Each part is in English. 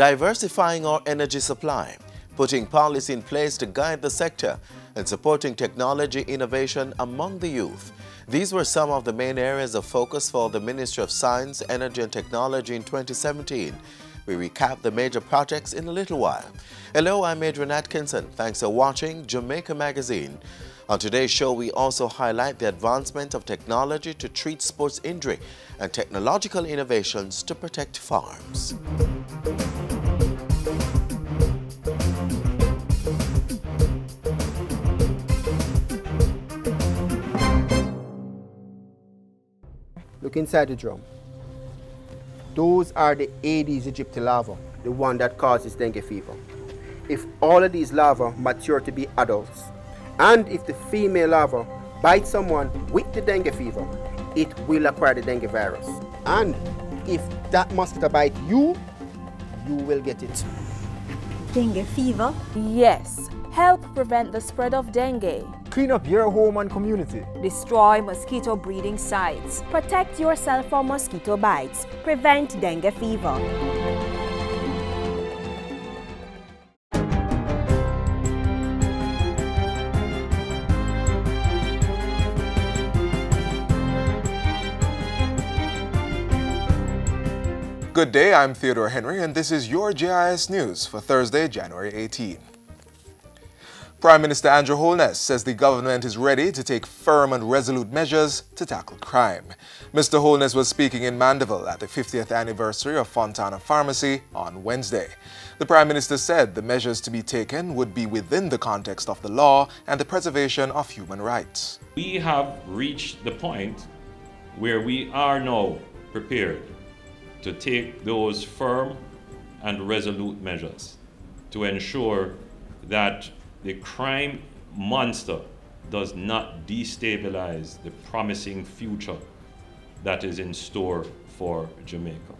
diversifying our energy supply, putting policy in place to guide the sector, and supporting technology innovation among the youth. These were some of the main areas of focus for the Ministry of Science, Energy and Technology in 2017. We recap the major projects in a little while. Hello, I'm Adrian Atkinson. Thanks for watching Jamaica Magazine. On today's show, we also highlight the advancement of technology to treat sports injury and technological innovations to protect farms. Look inside the drum. Those are the Aedes aegypti larvae, the one that causes dengue fever. If all of these larvae mature to be adults, and if the female larva bites someone with the dengue fever, it will acquire the dengue virus. And if that mosquito bites you, you will get it. Dengue fever? Yes. Help prevent the spread of dengue. Clean up your home and community. Destroy mosquito breeding sites. Protect yourself from mosquito bites. Prevent dengue fever. Good day, I'm Theodore Henry, and this is your GIS News for Thursday, January 18. Prime Minister Andrew Holness says the government is ready to take firm and resolute measures to tackle crime. Mr. Holness was speaking in Mandeville at the 50th anniversary of Fontana Pharmacy on Wednesday. The Prime Minister said the measures to be taken would be within the context of the law and the preservation of human rights. We have reached the point where we are now prepared to take those firm and resolute measures to ensure that the crime monster does not destabilize the promising future that is in store for Jamaica.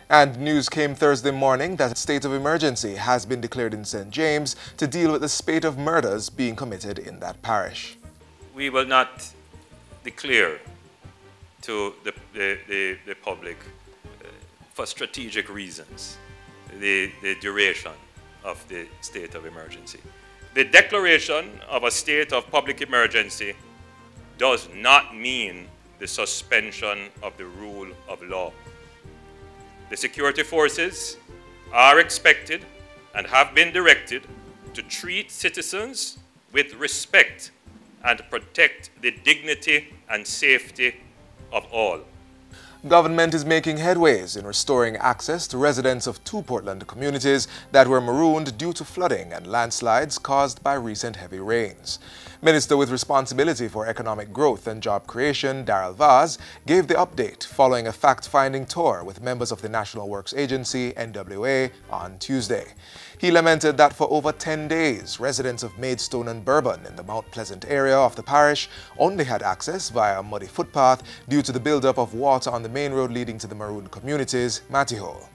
And news came Thursday morning that a state of emergency has been declared in St. James to deal with the spate of murders being committed in that parish. We will not declare to the public for strategic reasons the duration of the state of emergency. The declaration of a state of public emergency does not mean the suspension of the rule of law. The security forces are expected and have been directed to treat citizens with respect and protect the dignity and safety of all. Government is making headways in restoring access to residents of two Portland communities that were marooned due to flooding and landslides caused by recent heavy rains. Minister with responsibility for economic growth and job creation, Darrell Vaz, gave the update following a fact-finding tour with members of the National Works Agency, NWA, on Tuesday. He lamented that for over 10 days, residents of Maidstone and Bourbon in the Mount Pleasant area of the parish only had access via a muddy footpath due to the buildup of water on the main road leading to the marooned communities, Mattyhole.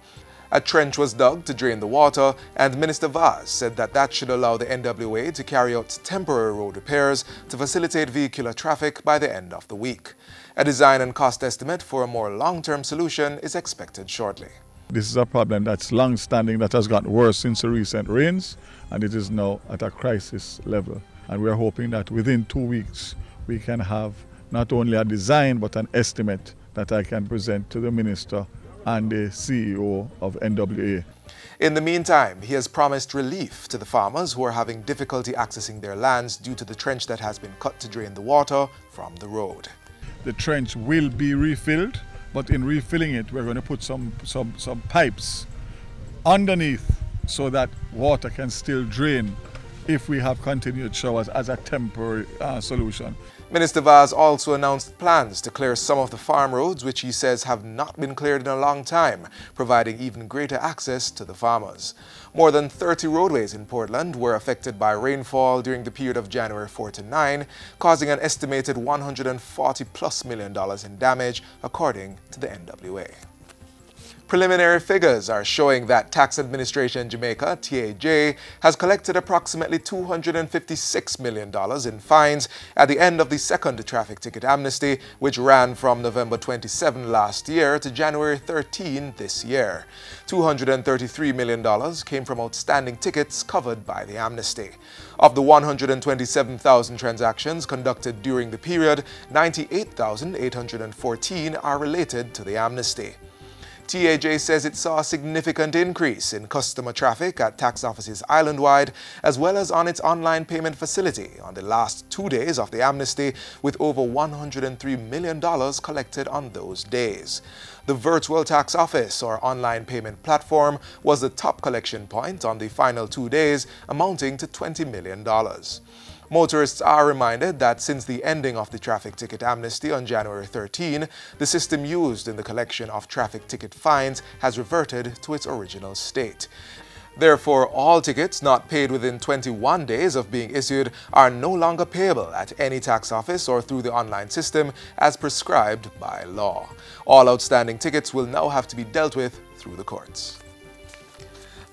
A trench was dug to drain the water, and Minister Vaz said that should allow the NWA to carry out temporary road repairs to facilitate vehicular traffic by the end of the week. A design and cost estimate for a more long-term solution is expected shortly. This is a problem that's long-standing, that has gotten worse since the recent rains, and it is now at a crisis level. And we are hoping that within 2 weeks we can have not only a design but an estimate that I can present to the Minister and the CEO of NWA. In the meantime, he has promised relief to the farmers who are having difficulty accessing their lands due to the trench that has been cut to drain the water from the road. The trench will be refilled, but in refilling it, we're going to put some pipes underneath so that water can still drain if we have continued showers as a temporary solution. Minister Vaz also announced plans to clear some of the farm roads, which he says have not been cleared in a long time, providing even greater access to the farmers. More than 30 roadways in Portland were affected by rainfall during the period of January 4 to 9, causing an estimated $140+ million in damage, according to the NWA. Preliminary figures are showing that Tax Administration Jamaica, TAJ, has collected approximately $256 million in fines at the end of the second traffic ticket amnesty, which ran from November 27 last year to January 13 this year. $233 million came from outstanding tickets covered by the amnesty. Of the 127,000 transactions conducted during the period, 98,814 are related to the amnesty. TAJ says it saw a significant increase in customer traffic at tax offices island-wide, as well as on its online payment facility on the last 2 days of the amnesty, with over $103 million collected on those days. The virtual tax office or online payment platform was the top collection point on the final 2 days, amounting to $20 million. Motorists are reminded that since the ending of the traffic ticket amnesty on January 13, the system used in the collection of traffic ticket fines has reverted to its original state. Therefore, all tickets not paid within 21 days of being issued are no longer payable at any tax office or through the online system as prescribed by law. All outstanding tickets will now have to be dealt with through the courts.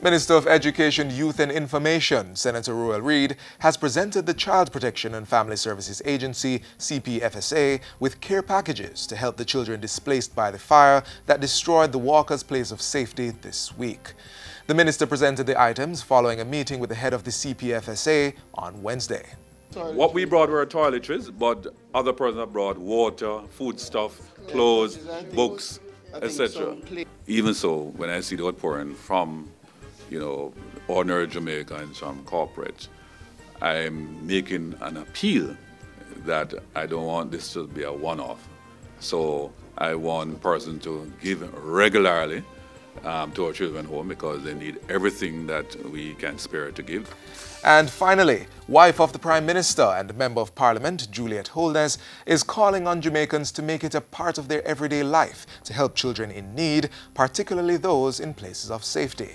Minister of Education, Youth and Information, Senator Roel Reid, has presented the Child Protection and Family Services Agency, CPFSA, with care packages to help the children displaced by the fire that destroyed the Walker's Place of Safety this week. The minister presented the items following a meeting with the head of the CPFSA on Wednesday. What we brought were toiletries, but other persons brought water, foodstuff, clothes, books, etc. Even so, when I see the outpouring from ordinary Jamaica and some corporates, I'm making an appeal that I don't want this to be a one-off. So I want persons to give regularly to our children home because they need everything that we can spare to give. And finally, wife of the Prime Minister and Member of Parliament, Juliet Holness, is calling on Jamaicans to make it a part of their everyday life to help children in need, particularly those in places of safety.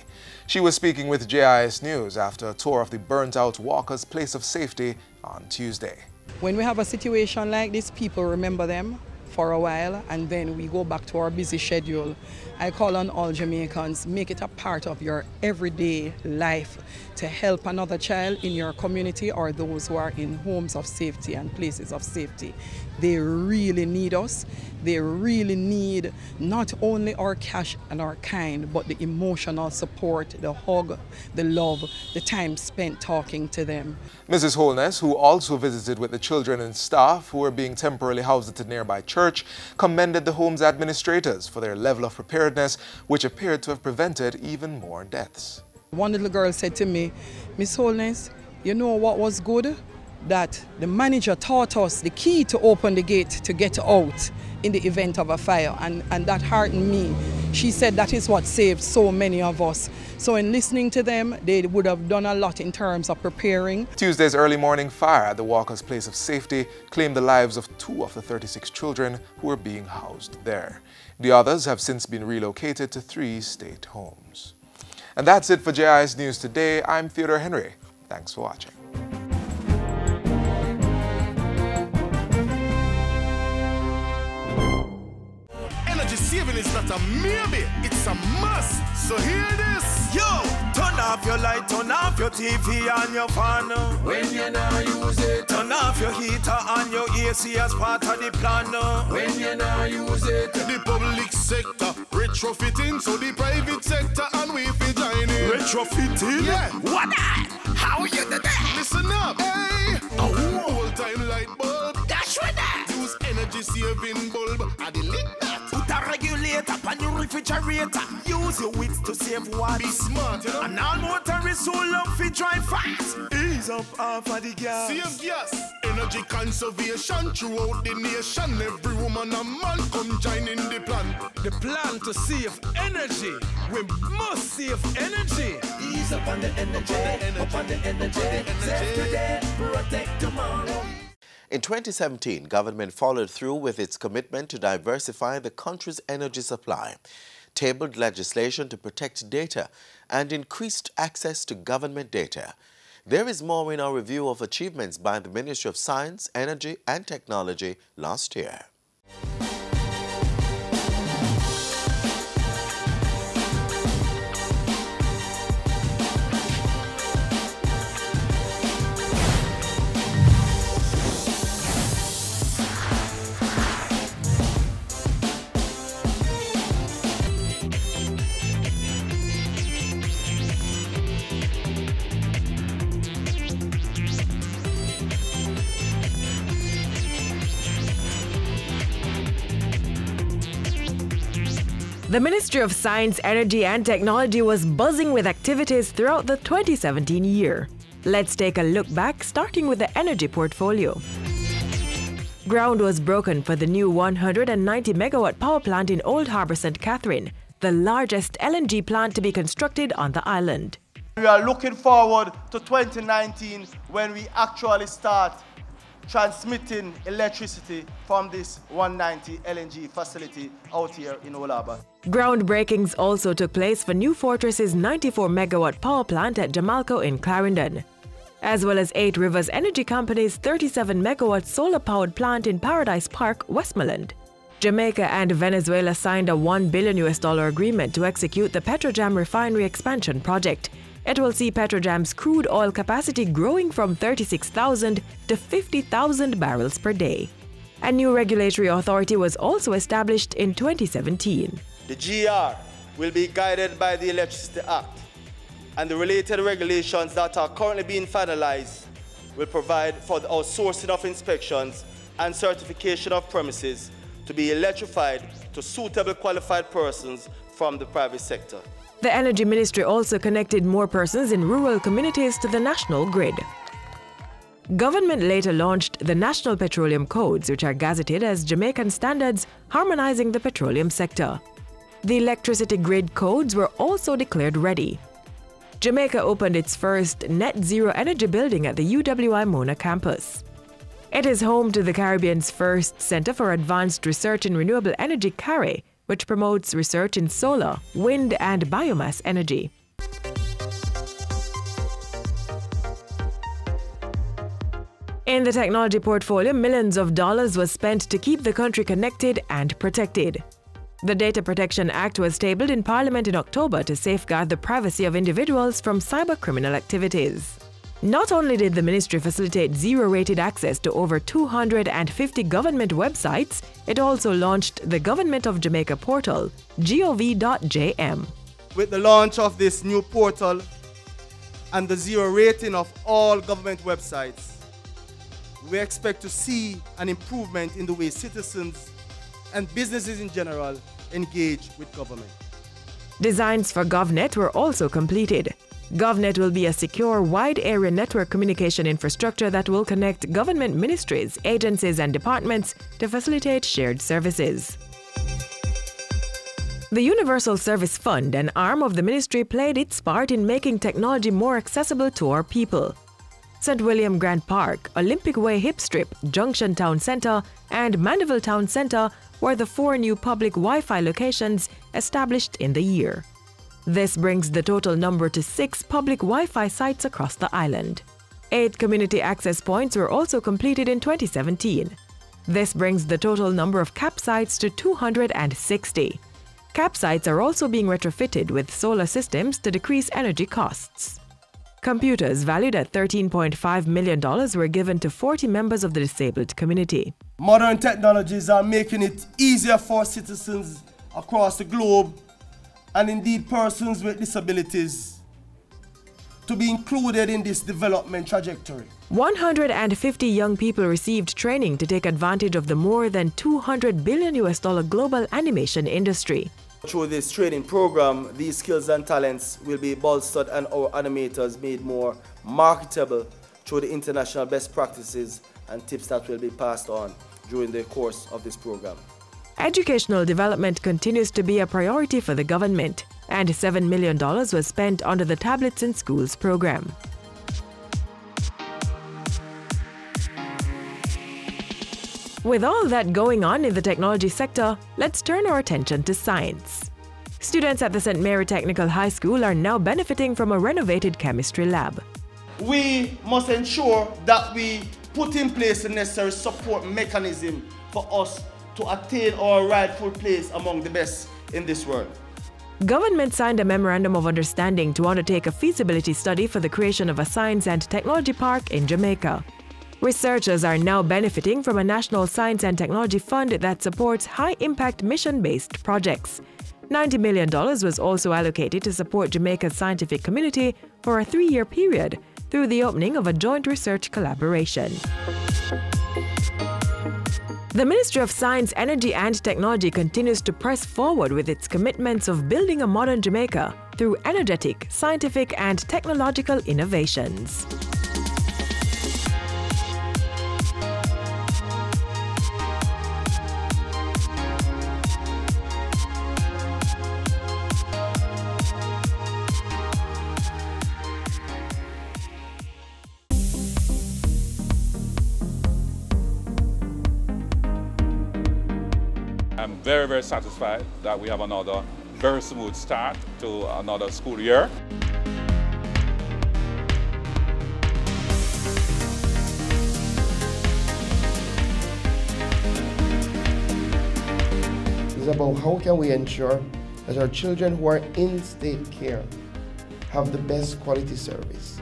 She was speaking with JIS News after a tour of the burnt-out Walker's Place of Safety on Tuesday. When we have a situation like this, people remember them for a while and then we go back to our busy schedule. I call on all Jamaicans, make it a part of your everyday life to help another child in your community or those who are in homes of safety and places of safety. They really need us. They really need not only our cash and our kind, but the emotional support, the hug, the love, the time spent talking to them. Mrs. Holness, who also visited with the children and staff who were being temporarily housed at a nearby church, commended the home's administrators for their level of preparedness, which appeared to have prevented even more deaths. One little girl said to me, Miss Holness, you know what was good? That the manager taught us the key to open the gate to get out in the event of a fire, and that heartened me. She said that is what saved so many of us. So in listening to them, they would have done a lot in terms of preparing. Tuesday's early morning fire at the Walker's Place of Safety claimed the lives of 2 of the 36 children who were being housed there. The others have since been relocated to 3 state homes. And that's it for JIS News today. I'm Theodore Henry. Thanks for watching. Saving is not a maybe, it's a must. So hear this. Yo, turn off your light, turn off your TV and your fan. When you not use it. Turn off your heater and your AC as part of the plan. When you not use it. The public sector retrofitting, so the private sector and we fi join in. Retrofitting? Yeah. What that? How you do that? Listen up. Hey, a whole time light bulb. That's what that. Use energy saving bulb. I delete that. Put a regulator on your refrigerator. Use your wits to save water. Be smart, you know. And all motorists who love to drive fast. Ease up half of the gas. Save gas. Energy conservation throughout the nation. Every woman and man come join in the plan. The plan to save energy. We must save energy. Ease up on the energy. Up on the energy. Save today, protect tomorrow. In 2017, government followed through with its commitment to diversify the country's energy supply, tabled legislation to protect data, and increased access to government data. There is more in our review of achievements by the Ministry of Science, Energy and Technology last year. The Ministry of Science, Energy and Technology was buzzing with activities throughout the 2017 year. Let's take a look back, starting with the energy portfolio. Ground was broken for the new 190-megawatt power plant in Old Harbour St. Catherine, the largest LNG plant to be constructed on the island. We are looking forward to 2019 when we actually start transmitting electricity from this 190 LNG facility out here in Old Harbour. Groundbreakings also took place for New Fortress's 94-megawatt power plant at Jamaica in Clarendon, as well as 8 Rivers Energy Company's 37-megawatt solar-powered plant in Paradise Park, Westmoreland. Jamaica and Venezuela signed a $1 billion agreement to execute the Petrojam refinery expansion project. It will see Petrojam's crude oil capacity growing from 36,000 to 50,000 barrels per day. A new regulatory authority was also established in 2017. The GR will be guided by the Electricity Act, and the related regulations that are currently being finalized will provide for the outsourcing of inspections and certification of premises to be electrified to suitable qualified persons from the private sector. The Energy Ministry also connected more persons in rural communities to the national grid. Government later launched the National Petroleum Codes, which are gazetted as Jamaican standards harmonizing the petroleum sector. The electricity grid codes were also declared ready. Jamaica opened its first net zero energy building at the UWI Mona campus. It is home to the Caribbean's first Center for Advanced Research in Renewable Energy, CARE, which promotes research in solar, wind and biomass energy. In the technology portfolio, millions of dollars was spent to keep the country connected and protected. The Data Protection Act was tabled in Parliament in October to safeguard the privacy of individuals from cybercriminal activities. Not only did the ministry facilitate zero-rated access to over 250 government websites, it also launched the Government of Jamaica portal, gov.jm. With the launch of this new portal and the zero rating of all government websites, we expect to see an improvement in the way citizens and businesses in general engage with government. Designs for GovNet were also completed. GovNet will be a secure, wide-area network communication infrastructure that will connect government ministries, agencies and departments to facilitate shared services. The Universal Service Fund, an arm of the ministry, played its part in making technology more accessible to our people. St. William Grant Park, Olympic Way Hip Strip, Junction Town Centre and Mandeville Town Centre were the 4 new public Wi-Fi locations established in the year. This brings the total number to 6 public Wi-Fi sites across the island. 8 community access points were also completed in 2017. This brings the total number of CAP sites to 260. CAP sites are also being retrofitted with solar systems to decrease energy costs. Computers valued at $13.5 million were given to 40 members of the disabled community. Modern technologies are making it easier for citizens across the globe and indeed persons with disabilities to be included in this development trajectory. 150 young people received training to take advantage of the more than $200 billion global animation industry. Through this training program, these skills and talents will be bolstered and our animators made more marketable through the international best practices and tips that will be passed on during the course of this program. Educational development continues to be a priority for the government, and $7 million was spent under the Tablets in Schools program. With all that going on in the technology sector, let's turn our attention to science. Students at the St. Mary Technical High School are now benefiting from a renovated chemistry lab. We must ensure that we put in place the necessary support mechanism for us to attain our rightful place among the best in this world. Government signed a memorandum of understanding to undertake a feasibility study for the creation of a science and technology park in Jamaica. Researchers are now benefiting from a national science and technology fund that supports high-impact mission-based projects. $90 million was also allocated to support Jamaica's scientific community for a 3-year period through the opening of a joint research collaboration. The Ministry of Science, Energy and Technology continues to press forward with its commitments of building a modern Jamaica through energetic, scientific and technological innovations. I'm very, very satisfied that we have another very smooth start to another school year. It's about how can we ensure that our children who are in state care have the best quality service.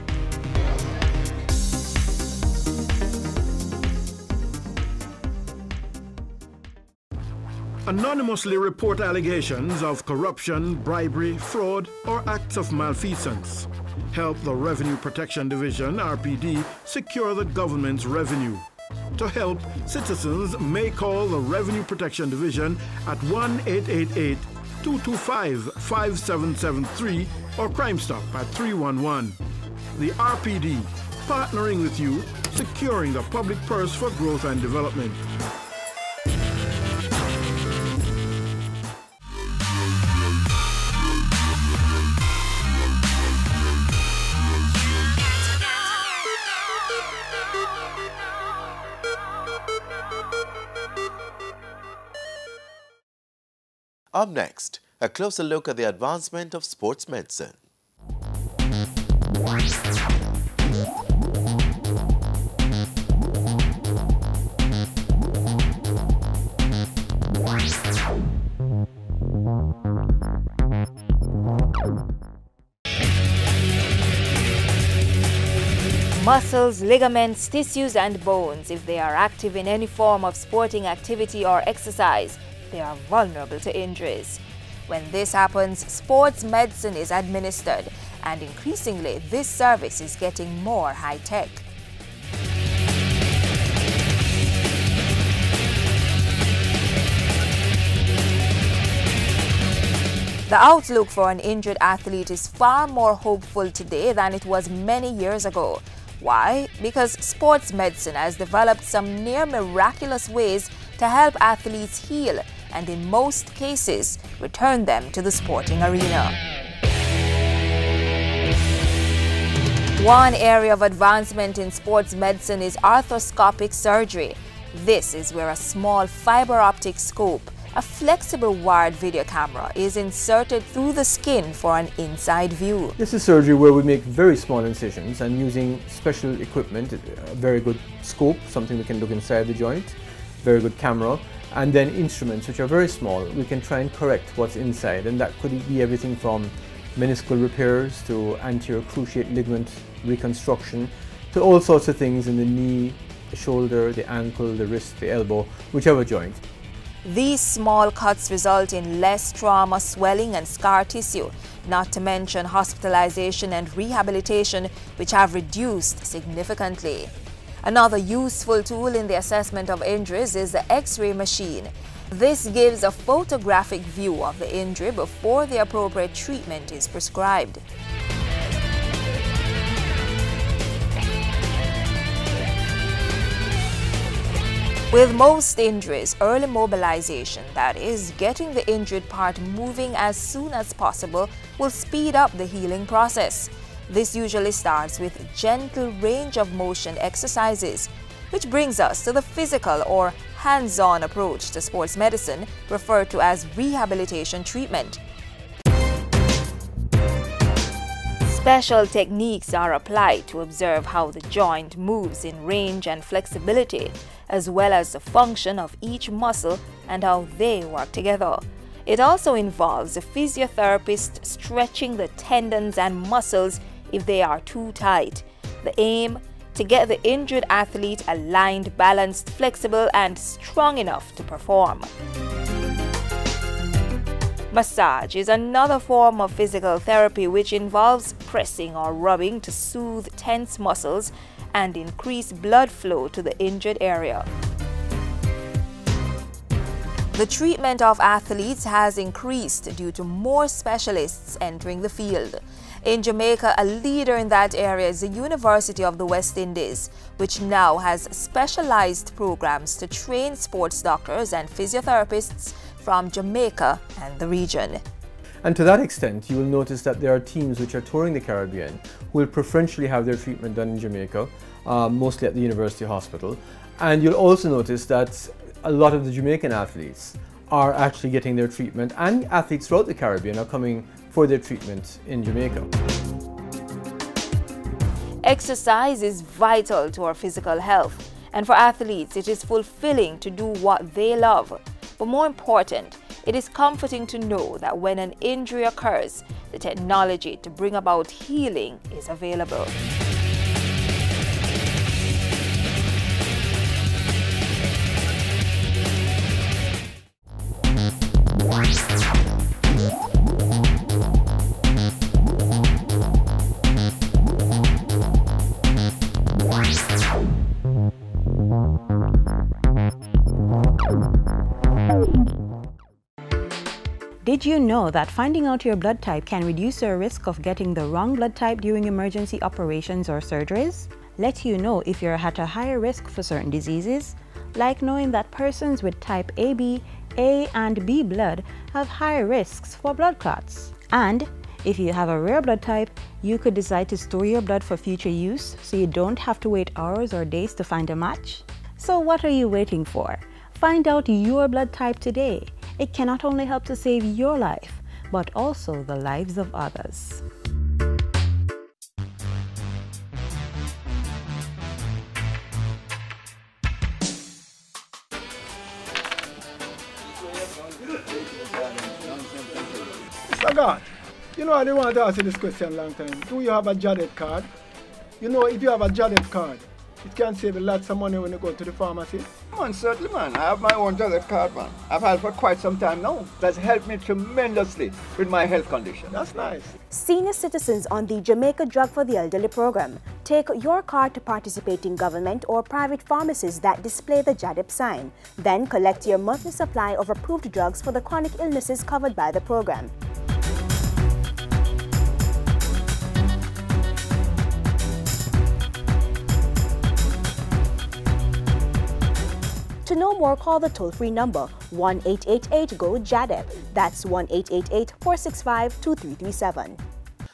Anonymously report allegations of corruption, bribery, fraud, or acts of malfeasance. Help the Revenue Protection Division, RPD, secure the government's revenue. To help, citizens may call the Revenue Protection Division at 1-888-225-5773 or Crime Stop at 311. The RPD, partnering with you, securing the public purse for growth and development. Up next, a closer look at the advancement of sports medicine. Muscles, ligaments, tissues and bones, if they are active in any form of sporting activity or exercise, they are vulnerable to injuries. When this happens, sports medicine is administered, and increasingly this service is getting more high-tech. The outlook for an injured athlete is far more hopeful today than it was many years ago. Why? Because sports medicine has developed some near miraculous ways to help athletes heal and in most cases return them to the sporting arena. One area of advancement in sports medicine is arthroscopic surgery. This is where a small fiber optic scope, a flexible wired video camera, is inserted through the skin for an inside view. This is surgery where we make very small incisions and using special equipment, a very good scope, something we can look inside the joint, very good camera, and then instruments which are very small. We can try and correct what's inside, and that could be everything from meniscal repairs to anterior cruciate ligament reconstruction to all sorts of things in the knee, the shoulder, the ankle, the wrist, the elbow, whichever joint. These small cuts result in less trauma, swelling and scar tissue, not to mention hospitalization and rehabilitation, which have reduced significantly. Another useful tool in the assessment of injuries is the X-ray machine. This gives a photographic view of the injury before the appropriate treatment is prescribed. With most injuries, early mobilization, that is, getting the injured part moving as soon as possible, will speed up the healing process. This usually starts with gentle range of motion exercises, which brings us to the physical or hands-on approach to sports medicine, referred to as rehabilitation treatment. Special techniques are applied to observe how the joint moves in range and flexibility, as well as the function of each muscle and how they work together. It also involves a physiotherapist stretching the tendons and muscles if they are too tight. The aim? To get the injured athlete aligned, balanced, flexible, and strong enough to perform. Massage is another form of physical therapy which involves pressing or rubbing to soothe tense muscles and increase blood flow to the injured area. The treatment of athletes has increased due to more specialists entering the field. In Jamaica, a leader in that area is the University of the West Indies, which now has specialized programs to train sports doctors and physiotherapists from Jamaica and the region. And to that extent, you will notice that there are teams which are touring the Caribbean who will preferentially have their treatment done in Jamaica, mostly at the University Hospital. And you'll also notice that a lot of the Jamaican athletes are actually getting their treatment, and athletes throughout the Caribbean are coming for their treatment in Jamaica. Exercise is vital to our physical health, and for athletes it is fulfilling to do what they love. But more important, it is comforting to know that when an injury occurs, the technology to bring about healing is available. Did you know that finding out your blood type can reduce your risk of getting the wrong blood type during emergency operations or surgeries? Let you know if you're at a higher risk for certain diseases, like knowing that persons with type AB, A and B blood have higher risks for blood clots. And if you have a rare blood type, you could decide to store your blood for future use so you don't have to wait hours or days to find a match. So what are you waiting for? Find out your blood type today. It can not only help to save your life, but also the lives of others. Mr. God, you know I didn't want to ask you this question a long time. Do you have a JADET card? You know, if you have a JADET card, it can save you lots of money when you go to the pharmacy. Man, certainly, man. I have my own JADET card, man. I've had it for quite some time now. That's helped me tremendously with my health condition. That's nice. Senior citizens on the Jamaica Drug for the Elderly program. Take your card to participating government or private pharmacies that display the JADEP sign. Then collect your monthly supply of approved drugs for the chronic illnesses covered by the program. To know more, call the toll-free number 1-888-GO-JADEP. That's 1-888-465-2337.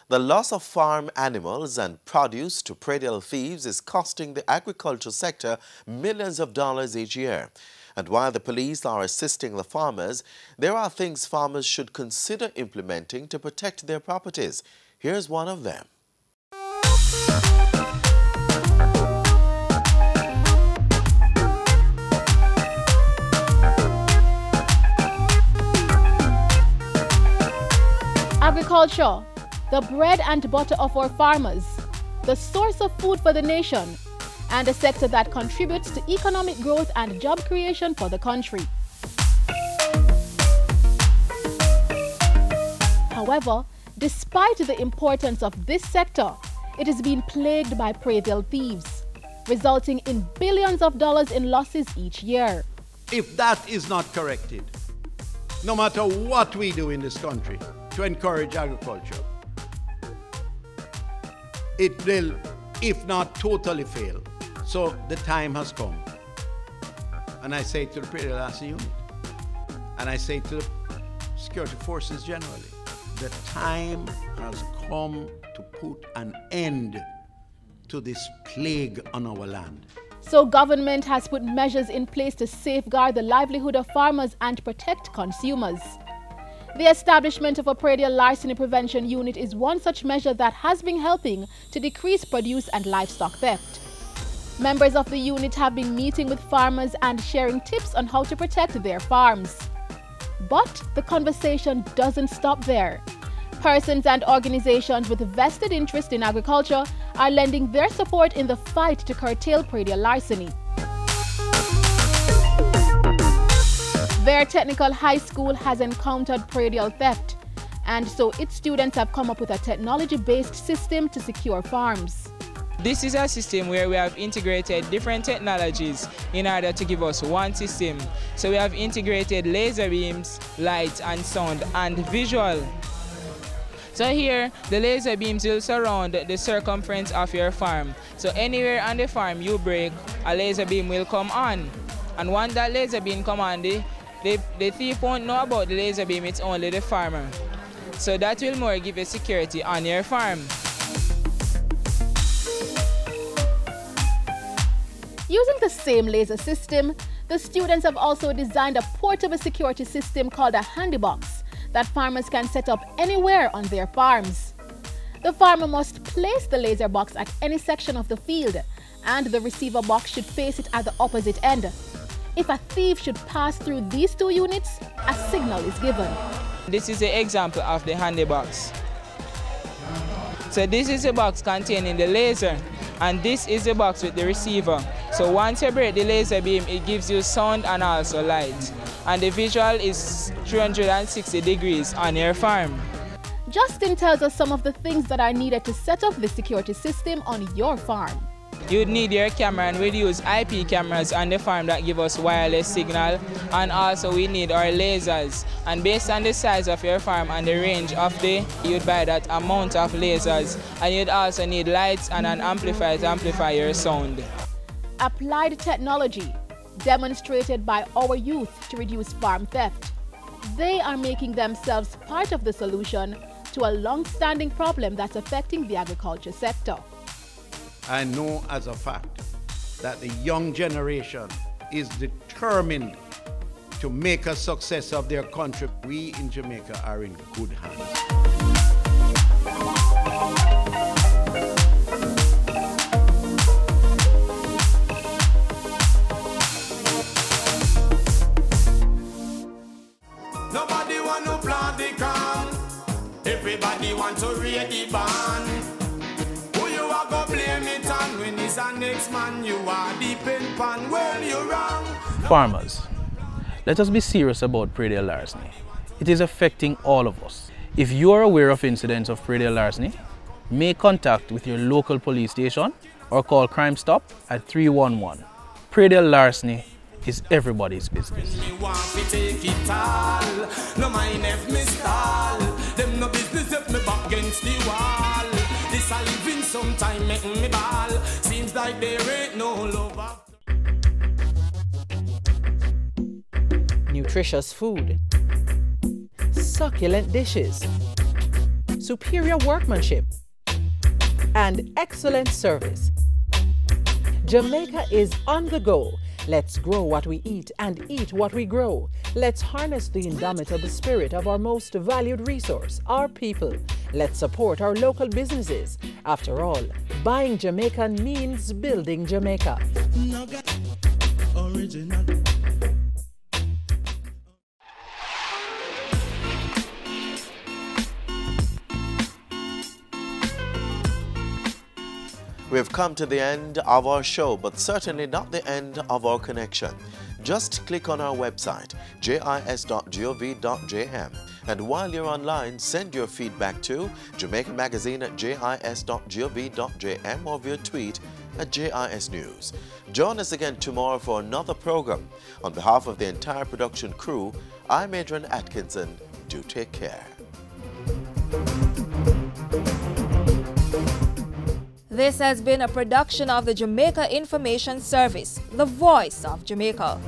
The loss of farm animals and produce to predial thieves is costing the agriculture sector millions of dollars each year. And while the police are assisting the farmers, there are things farmers should consider implementing to protect their properties. Here's one of them. Agriculture, the bread and butter of our farmers, the source of food for the nation, and a sector that contributes to economic growth and job creation for the country. However, despite the importance of this sector, it is being plagued by predial thieves, resulting in billions of dollars in losses each year. If that is not corrected, no matter what we do in this country to encourage agriculture, it will, if not totally fail. So the time has come. And I say to the predial asset unit, and I say to the security forces generally, the time has come to put an end to this plague on our land. So government has put measures in place to safeguard the livelihood of farmers and protect consumers. The establishment of a predial larceny prevention unit is one such measure that has been helping to decrease produce and livestock theft. Members of the unit have been meeting with farmers and sharing tips on how to protect their farms. But the conversation doesn't stop there. Persons and organizations with vested interest in agriculture are lending their support in the fight to curtail predial larceny. Their technical high school has encountered predial theft, and so its students have come up with a technology-based system to secure farms. This is a system where we have integrated different technologies in order to give us one system. So we have integrated laser beams, light and sound and visual. So here, the laser beams will surround the circumference of your farm. So anywhere on the farm you break, a laser beam will come on. And once that laser beam come on, the thief won't know about the laser beam, it's only the farmer. So that will more give you security on your farm. Using the same laser system, the students have also designed a portable security system called a handy box that farmers can set up anywhere on their farms. The farmer must place the laser box at any section of the field, and the receiver box should face it at the opposite end. If a thief should pass through these two units, a signal is given. This is an example of the handy box. So this is a box containing the laser, and this is the box with the receiver. So once you break the laser beam, it gives you sound and also light. And the visual is 360 degrees on your farm. Justin tells us some of the things that are needed to set up the security system on your farm. You'd need your camera, and we'll use IP cameras on the farm that give us wireless signal, and also we need our lasers. And based on the size of your farm and the range of you'd buy that amount of lasers, and you'd also need lights and an amplifier to amplify your sound. Applied technology demonstrated by our youth to reduce farm theft. They are making themselves part of the solution to a long-standing problem that's affecting the agriculture sector. I know as a fact that the young generation is determined to make a success of their country. We in Jamaica are in good hands. Nobody want to plant the corn. Everybody want to read the band. Who you are go blame it on when it's a next man you are deep in pan. Well, you're wrong. Farmers, let us be serious about predial larceny. It is affecting all of us. If you are aware of incidents of predial larceny, make contact with your local police station or call Crime Stop at 311. Predial larceny is everybody's business. No mind if me stall. Them no business if me back against the wall. This a living sometime making me ball. Seems like there ain't no love. Nutritious food, succulent dishes, superior workmanship, and excellent service. Jamaica is on the go. Let's grow what we eat and eat what we grow. Let's harness the indomitable spirit of our most valued resource, our people. Let's support our local businesses. After all, buying Jamaican means building Jamaica. Original. We have come to the end of our show, but certainly not the end of our connection. Just click on our website, jis.gov.jm, and while you're online, send your feedback to Jamaica Magazine at jis.gov.jm or via tweet at JIS News. Join us again tomorrow for another program. On behalf of the entire production crew, I'm Adrian Atkinson. Do take care. This has been a production of the Jamaica Information Service, the voice of Jamaica.